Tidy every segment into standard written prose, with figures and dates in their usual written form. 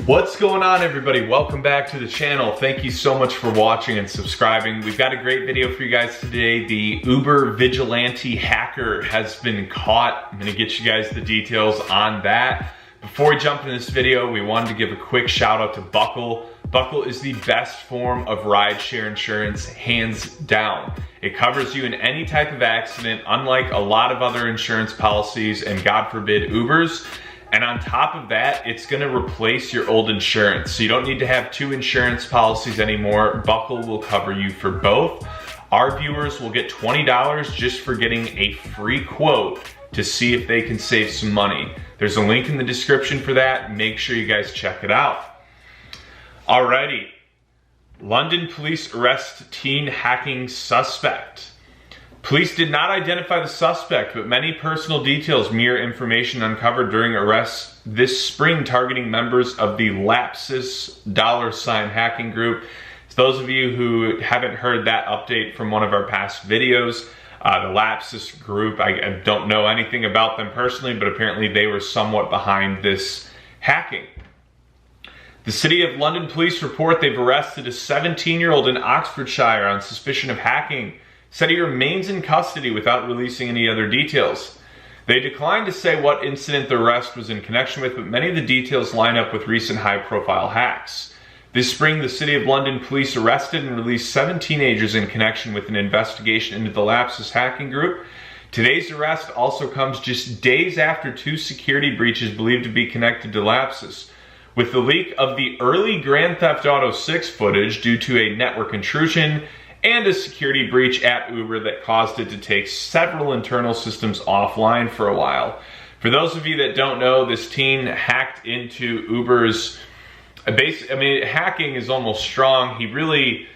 What's going on, everybody? Welcome back to the channel. Thank you so much for watching and subscribing. We've got a great video for you guys today. The Uber vigilante hacker has been caught. I'm gonna get you guys the details on that. Before we jump into this video, we wanted to give a quick shout out to Buckle. Buckle is the best form of rideshare insurance, hands down. It covers you in any type of accident, unlike a lot of other insurance policies and, God forbid, Ubers. And on top of that, it's gonna replace your old insurance. So you don't need to have two insurance policies anymore. Buckle will cover you for both. Our viewers will get $20 just for getting a free quote to see if they can save some money. There's a link in the description for that. Make sure you guys check it out. Alrighty, London police arrest teen hacking suspect. Police did not identify the suspect, but many personal details mirror information uncovered during arrests this spring targeting members of the Lapsus $ hacking group. To those of you who haven't heard that update from one of our past videos, the Lapsus group, I don't know anything about them personally, but apparently they were somewhat behind this hacking. The City of London police report they've arrested a 17-year-old in Oxfordshire on suspicion of hacking. Said he remains in custody without releasing any other details. They declined to say what incident the arrest was in connection with, but many of the details line up with recent high-profile hacks. This spring, the City of London police arrested and released 7 teenagers in connection with an investigation into the Lapsus hacking group. Today's arrest also comes just days after 2 security breaches believed to be connected to Lapsus. With the leak of the early Grand Theft Auto 6 footage due to a network intrusion and a security breach at Uber that caused it to take several internal systems offline for a while. For those of you that don't know, this teen hacked into Uber's hacking is almost strong. He really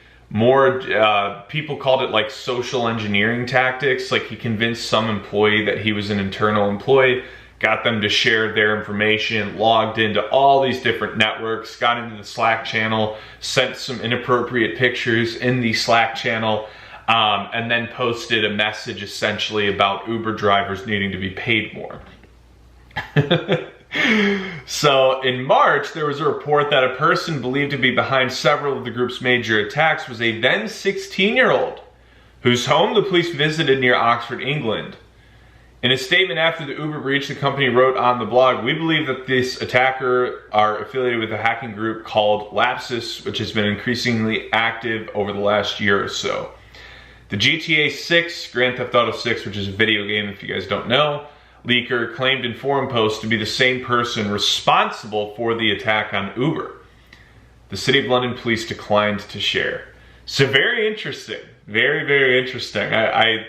people called it like social engineering tactics. Like he convinced some employee that he was an internal employee, got them to share their information, logged into all these different networks, got into the Slack channel, sent some inappropriate pictures in the Slack channel, and then posted a message essentially about Uber drivers needing to be paid more. So in March, there was a report that a person believed to be behind several of the group's major attacks was a then 16-year-old whose home the police visited near Oxford, England. In a statement after the Uber breach, the company wrote on the blog, "We believe that this attacker are affiliated with a hacking group called Lapsus, which has been increasingly active over the last year or so." The GTA 6, Grand Theft Auto 6, which is a video game if you guys don't know, leaker claimed in forum posts to be the same person responsible for the attack on Uber. The City of London police declined to share. So very interesting, very, very interesting. I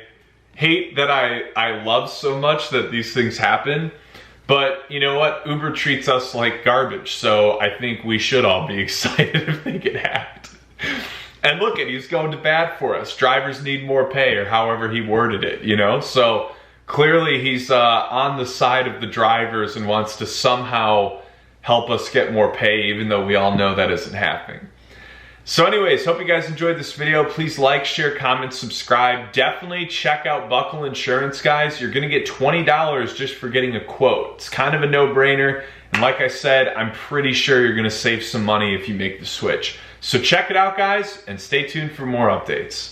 hate that I love so much that these things happen, but you know what? Uber treats us like garbage, so I think we should all be excited if they get hacked. And look at, he's going to bat for us. Drivers need more pay, or however he worded it, you know? So clearly he's on the side of the drivers and wants to somehow help us get more pay, even though we all know that isn't happening. So anyways, hope you guys enjoyed this video. Please like, share, comment, subscribe. Definitely check out Buckle Insurance, guys. You're gonna get $20 just for getting a quote. It's kind of a no-brainer. And like I said, I'm pretty sure you're gonna save some money if you make the switch. So check it out, guys, and stay tuned for more updates.